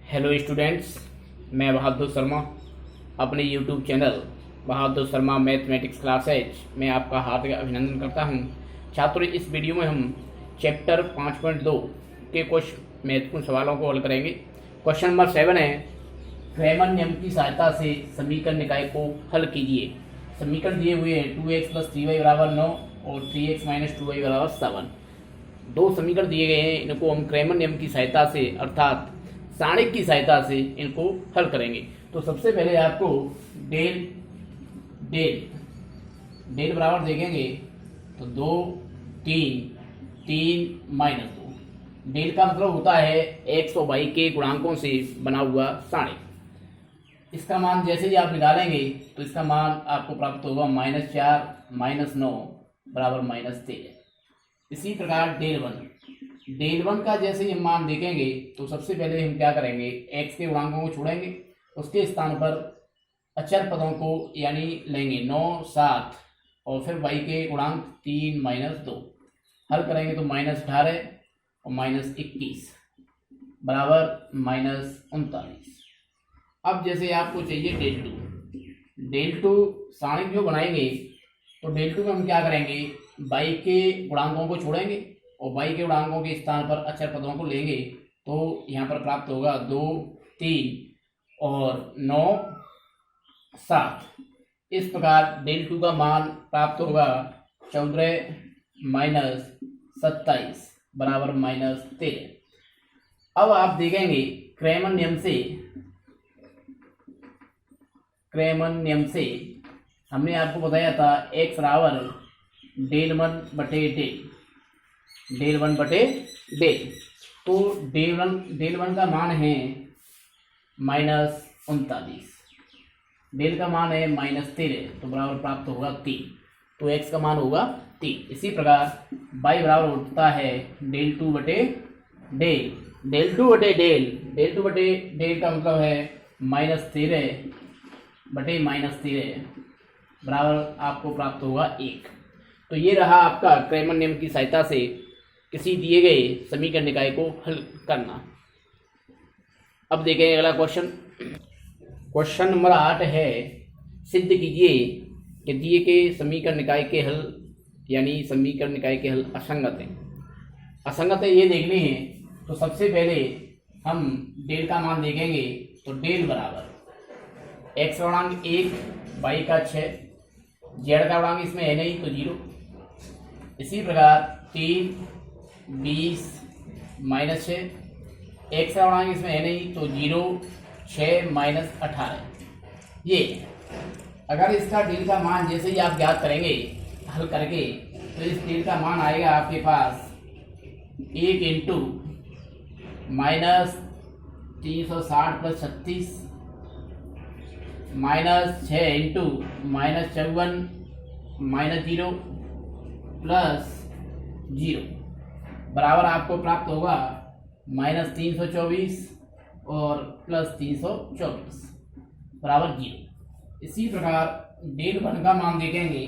Hello students, मैं बहादुर शर्मा अपने YouTube channel बहादुर Sharma mathematics classes में आपका हार्दिक अभिनंदन करता हूं। छात्रों, इस वीडियो में हम चैप्टर 5.2 के कुछ महत्वपूर्ण सवालों को हल करेंगे। क्वेश्चन नंबर 7 है, क्रेमर नियम की सहायता से समीकरण निकाय को हल कीजिए। समीकरण दिए हुए हैं 2x + 3y = 9 और 3x - 2y = 7। दो समीकरण दिए गए हैं, इनको हम क्रेमर नियम की सहायता से अर्थात सारणिक की सहायता से इनको हल करेंगे। तो सबसे पहले आपको डेल डेल बराबर देखेंगे तो 2 3 3 - 2। डेल का मतलब होता है x और y के गुणांकों से बना हुआ सारणिक। इसका मान जैसे ही आप निकालेंगे तो इसका मान आपको प्राप्त होगा -4 - 9 = -13। इसी प्रकार डेल वन का जैसे ही हम मान देखेंगे तो सबसे पहले हम क्या करेंगे, x के गुणांकों को छोड़ेंगे, उसके स्थान पर अचर पदों को यानी लेंगे 9 7 और फिर y के गुणांक 3 - 2। हल करेंगे तो -18 और -21 बराबर -39। अब जैसे आपको चाहिए डेल टू सारणिक जो बनाएंगे तो डेल टू में हम क्या करेंगे, y के गुणांकों को छोड़ेंगे और y के गुणांकों के स्थान पर अचर पदों को लेंगे। तो यहाँ पर प्राप्त होगा 2 3 और 9 7। इस प्रकार डेल टू का मान प्राप्त होगा 14 - 27 बराबर -13। अब आप देखेंगे क्रेमर नियम से हमने आपको बताया था x बराबर डेल वन बटे डेल। तो डेल वन का मान है -39, डेल का मान है -13, तो बराबर प्राप्त होगा 3। तो x का मान होगा 3। इसी प्रकार y बराबर होता है डेल टू बटे डेल का मतलब है -13 बटे -13 बराबर आपको प्राप्त होगा 1। तो ये रहा आपका क्रेमर नियम की सहायता से किसी दिए गए समीकरण निकाय को हल करना। अब देखेंगे अगला क्वेश्चन नंबर 8 है, सिद्ध कीजिए कि दिए गए समीकरण निकाय के हल यानी समीकरण निकाय के हल असंगत है ये देखने हैं। तो सबसे पहले हम डेल का मान देखेंगे तो डेल बराबर x का गुणांक 1 y का 6 z का गुणांक इसमें है नहीं तो 0। इसी प्रकार 3 20 - 6 x का गुणांक इसमें है नहीं तो 0 6 - 18। ये अगर इसका डेल का मान जैसे ही आप ज्ञात करेंगे हल करके तो इस डेल का मान आएगा आपके पास 1 × -360 + 36 -6 × -54 -0 +0 बराबर आपको प्राप्त होगा -324 और +324 बराबर 0। इसी प्रकार डेल वन का मान देखेंगे।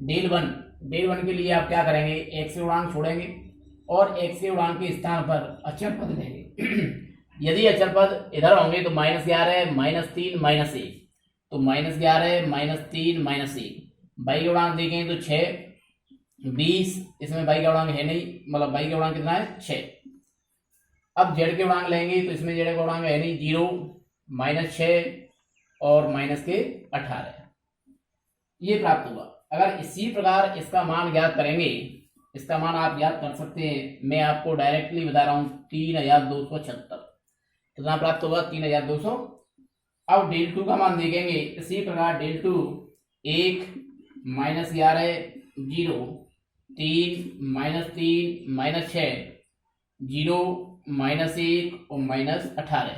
डेल वन के लिए आप क्या करेंगे, x के गुणांक छोड़ेंगे और x के गुणांक के स्थान पर अचर पद लेंगे। यदि अचर पद इधर होंगे तो -11 -3 -1, तो -11 -3 -1। y के गुणांक देखें तो 6 20, इसमें y का गुणांक है नहीं, मतलब y का गुणांक कितना है 6। अब z के गुणांक लेंगे तो इसमें z का गुणांक है नहीं 0 -6 और -18 ये प्राप्त हुआ। अगर इसी प्रकार इसका मान ज्ञात करेंगे, इसका मान आप ज्ञात कर सकते हैं, मैं आपको डायरेक्टली बता रहा हूं 3276 कितना प्राप्त होगा 3200। अब डेल टू का मान देखेंगे। इसी प्रकार डेल टू 1 -11 0 3 -3 -6 0 -1 और -18।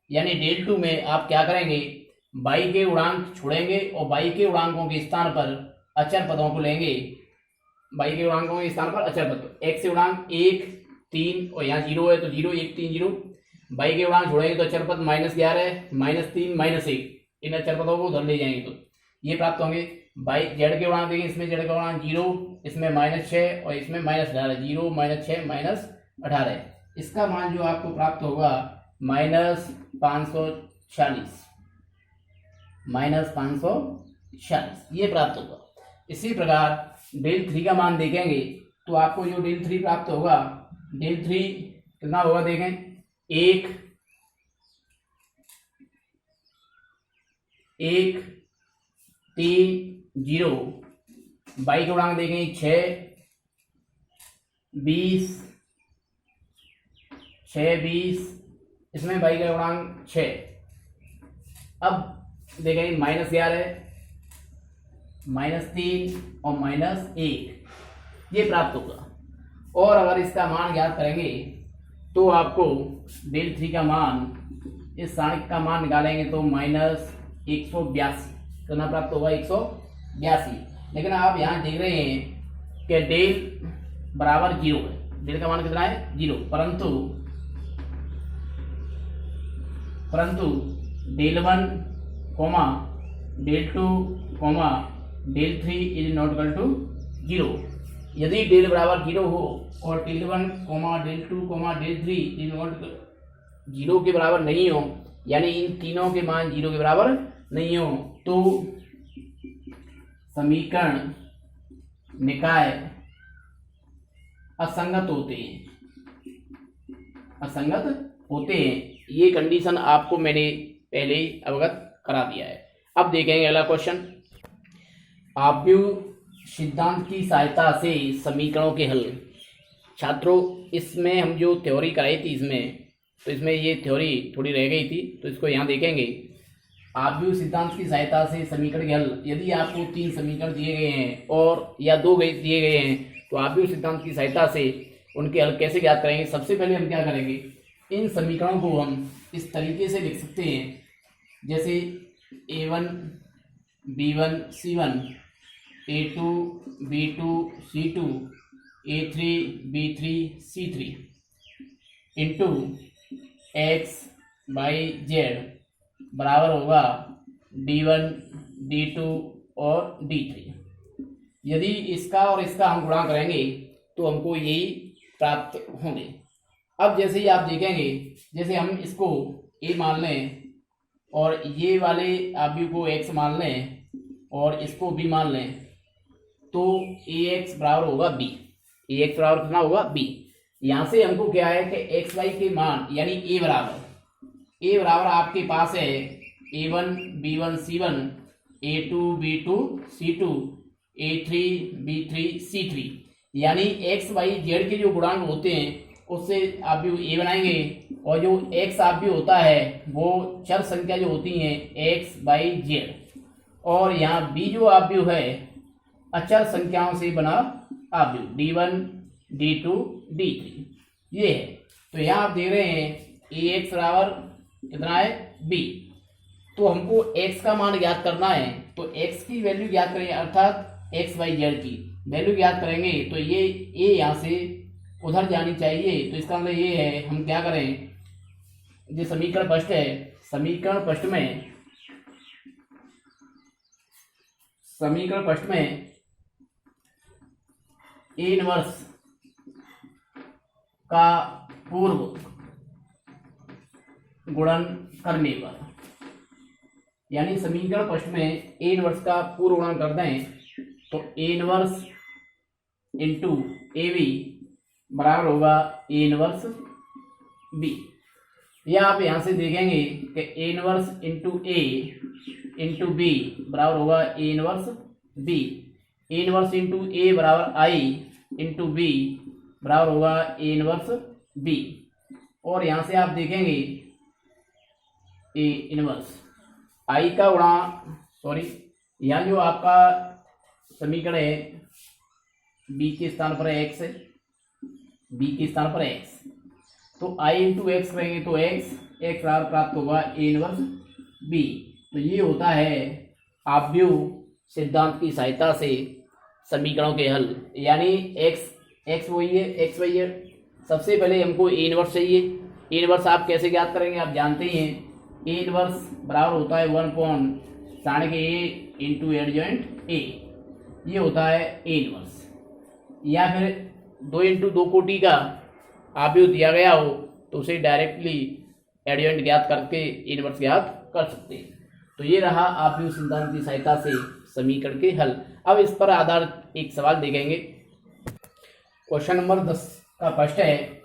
यानी डेल टू में आप क्या करेंगे, y के गुणांक छोड़ेंगे और y के गुणांकों के स्थान पर अचर पदों को लेंगे। y के गुणांकों के स्थान पर अचर पद, x के गुणांक 1 3 और यहाँ 0 है तो 0 1 3 0। y के गुणांक छोड़ेंगे तो अचर पद -11 -3 -1, इन अचर पदों को उधर ले जाएंगे तो ये प्राप्त होंगे। z के गुणांक देखें, इसमें z का गुणांक 0, इसमें -6 और इसमें -18, 0 -6 -18। इसका मान जो आपको प्राप्त होगा माइनस 540 ये प्राप्त होगा। इसी प्रकार डेल 3 का मान देखेंगे तो आपको जो डेल 3 प्राप्त होगा, डेल 3 कितना होगा देखें, 1 1 3 0, बाई के गुणांक देखें 6 20 6 20, इसमें बाई का गुणांक 6। अब देखें -11 -3 और -1 ये प्राप्त होगा। और अगर इसका मान ज्ञात करेंगे तो आपको डेल 3 का मान, इस सारणिक का मान निकालेंगे तो -182 कितना प्राप्त होगा, 182। लेकिन आप यहाँ देख रहे हैं कि डेल बराबर 0 है, डेल का मान कितना है 0, परंतु del 1 comma del 2 comma del 3 is not equal to 0। यदि डेल बराबर 0 हो और del 1 comma del 2 comma del 3 is not 0 के बराबर नहीं हो, यानी इन तीनों के मान 0 के बराबर नहीं हो, तो समीकरण निकाय असंगत होते हैं। ये कंडीशन आपको मैंने पहले ही अवगत करा दिया है। अब देखेंगे अगला क्वेश्चन, आव्यूह सिद्धांत की सहायता से समीकरणों के हल। छात्रों, इसमें हम जो थ्योरी कराई थी इसमें ये थ्योरी थोड़ी रह गई थी, तो इसको यहाँ देखेंगे। आव्यूह सिद्धांत की सहायता से समीकरण के हल। यदि आपको 3 समीकरण दिए गए हैं और या 2 दिए गए हैं तो आव्यूह सिद्धांत की सहायता से उनके हल कैसे ज्ञात करेंगे। सबसे पहले हम क्या करेंगे, इन समीकरणों को हम इस तरीके से लिख सकते हैं, जैसे a1 b1 c1 a2 b2 c2 a3 b3 c3 into x by Z बराबर होगा d1 d2 और d3। यदि इसका और इसका हम गुणा करेंगे तो हमको यही प्राप्त होंगे। अब जैसे ही आप देखेंगे, जैसे हम इसको a मान लें और ये वाले आव्यूह को x मान लें और इसको b मान लें, तो ax बराबर होगा b। ax बराबर कितना होगा b। यहाँ से हमको क्या है कि x y के मान यानी a बराबर आपके पास है a1 b1 c1 a2 b2 c2 a3 b3 c3, यानी x y z के जो गुणांक होते हैं उससे आव्यूह a बनाएंगे, और जो x आव्यूह होता है वो चर संख्या जो होती हैं x बाई जेड, और यहाँ b जो आव्यूह है अचर संख्याओं से बना आव्यूह d1 d2 d3 ये है। तो यहाँ आप देख रहे हैं ax बराबर कितना है b, तो हमको x का मान ज्ञात करना है, तो x की वैल्यू ज्ञात करेंगे, अर्थात x बाई जेड की वैल्यू ज्ञात करेंगे, तो ये a यहाँ से उधर जानी चाहिए। तो इसका मतलब ये है, हम क्या करें, जो समीकरण फर्स्ट है, समीकरण फर्स्ट में ए इनवर्स का पूर्व गुणन करने पर, यानी समीकरण फर्स्ट में ए इनवर्स का पूर्व गुणन कर दें तो A inverse into A B बराबर होगा ए इनवर्स बी। या आप यहाँ से देखेंगे कि A inverse into A into B बराबर होगा A inverse B. A inverse into A बराबर आई इंटू बी बराबर होगा ए इनवर्स बी। और यहाँ से आप देखेंगे ए इनवर्स आई का गुणा, यहाँ जो आपका समीकरण है बी के स्थान पर एक्स है, बी के स्थान पर एक्स, तो आई इंटू एक्स करेंगे तो एक्स प्राप्त होगा ए इनवर्स बी। तो ये होता है आव्यूह सिद्धांत की सहायता से समीकरणों के हल, यानी एक्स वही है, एक्स वही है। सबसे पहले हमको ए इनवर्स चाहिए। ए इनवर्स आप कैसे ज्ञात करेंगे, आप जानते ही हैं, ए इनवर्स बराबर होता है 1/sin के ए इंटू एडजॉइंट ए, ये होता है ए इनवर्स। या फिर 2 इंटू 2 कोटि का आव्यूह दिया गया हो तो उसे डायरेक्टली एडियंट ज्ञात करके इनवर्स ज्ञात कर सकते हैं। तो ये रहा आव्यूह सिद्धांत की सहायता से समीकरण के हल। अब इस पर आधारित एक सवाल देखेंगे। क्वेश्चन नंबर 10 का प्रश्न है,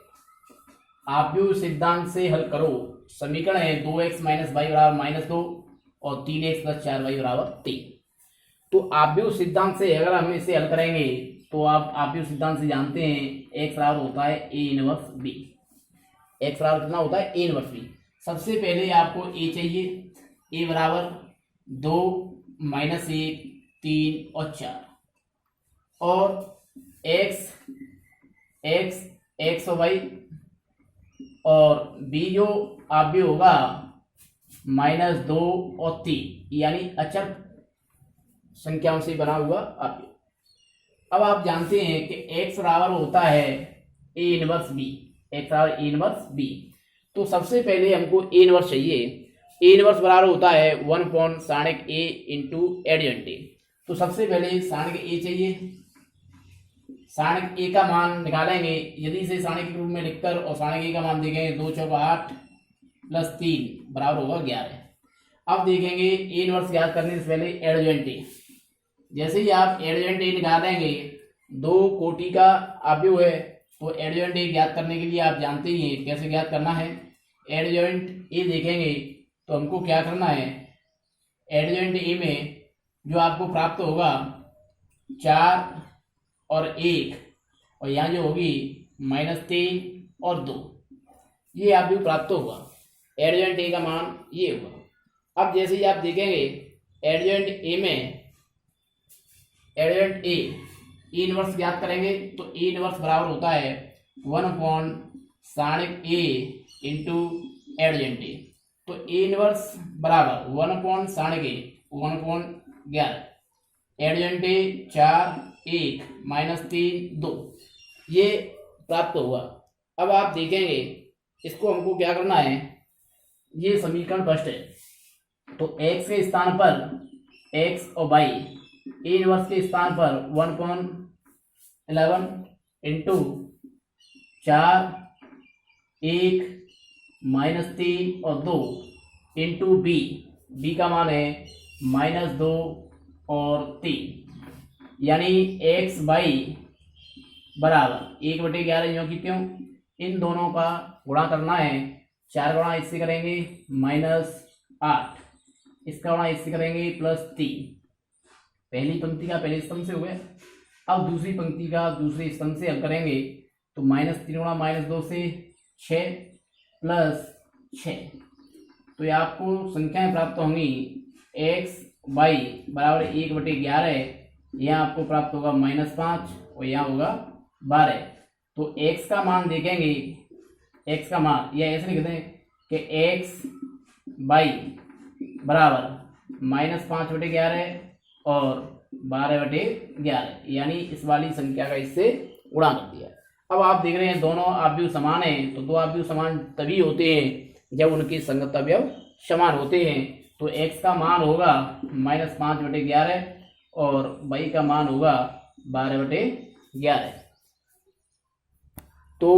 आव्यूह सिद्धांत से हल करो। समीकरण है 2x - y बराबर -2 और 3x + 4y बराबर 3। तो आव्यूह सिद्धांत से अगर हम इसे हल करेंगे तो आप आव्यूह सिद्धांत से जानते हैं x बराबर होता है a इनवर्स b। x बराबर कितना होता है? a inverse b। सबसे पहले आपको a चाहिए, a बराबर 2 - 1 3 और 4 और x और y और b जो आव्यूह होगा -2 और 3 यानी अचर संख्याओं से बना हुआ आव्यूह। अब आप जानते हैं कि x बराबर होता है a इनवर्स b, x बराबर a इनवर्स b। तो सबसे पहले हमको a इनवर्स चाहिए। a इनवर्स बराबर होता है 1/sin a इंटू एडियंट a। तो सबसे पहले sin a चाहिए, sin a का मान निकालेंगे। यदि इसे sin के रूप में लिखकर और sin a का मान देखेंगे 2 × 8 + 3 बराबर होगा 11। अब देखेंगे a इनवर्स ज्ञात करने से पहले एडियंट a। जैसे ही आप एडियंट ए निकालेंगे, 2 कोटि का आव्यूह है तो एडियंट ए ज्ञात करने के लिए आप जानते ही हैं कैसे ज्ञात करना है। एडियंट ए देखेंगे तो हमको क्या करना है, एडियंट ए में जो आपको प्राप्त होगा 4 और 1 और यहाँ जो होगी -3 और 2, ये आव्यूह प्राप्त होगा। एडियंट ए का मान ये होगा। अब जैसे ही आप देखेंगे एडियंट ए में एडियंट ए इनवर्स ज्ञात करेंगे तो ए इनवर्स बराबर होता है 1/sin a इंटू एडियंट ए। तो ए इनवर्स बराबर 1/sin a 1/11 एडियंट ए 4 1 -3 2 ये प्राप्त होगा। अब आप देखेंगे इसको हमको क्या करना है, ये समीकरण फर्स्ट है तो x के स्थान पर x और y, ए इनवर्स के स्थान पर 1/11 इंटू 4 1 -3 और 2 इंटू b का मान है -2 और 3 यानी x y बराबर 1/11 जो कि त्यों इन दोनों का गुणा करना है। 4 गुणा इससे करेंगे -8, इसका गुणा इससे करेंगे +3। पहली पंक्ति का पहले स्तंभ से हो गया। अब दूसरी पंक्ति का दूसरे स्तंभ से हल करेंगे तो -3 गुणा -2 से 6 + 6। तो ये आपको संख्याएं प्राप्त होंगी x y बराबर 1/11, यहाँ आपको प्राप्त होगा -5 और यहाँ होगा 12। तो x का मान देखेंगे, x का मान या ऐसे लिख दें कि x y बराबर -5/11 और 12/11 यानी इस वाली संख्या का इससे गुणा कर दिया। अब आप देख रहे हैं दोनों आव्यूह समान हैं। तो दो आव्यूह समान तभी होते हैं जब उनके संगत अवयव समान होते हैं। तो x का मान होगा -5/11 और y का मान होगा 12/11। तो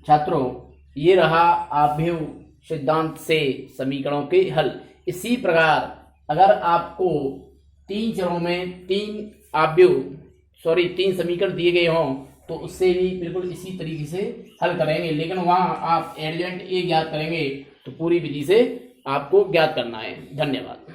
छात्रों ये रहा आव्यूह सिद्धांत से समीकरणों के हल। इसी प्रकार अगर आपको 3 चरणों में 3 समीकरण दिए गए हों तो उससे भी बिल्कुल इसी तरीके से हल करेंगे, लेकिन वहाँ आप एडियंट ए ज्ञात करेंगे तो पूरी विधि से आपको ज्ञात करना है। धन्यवाद।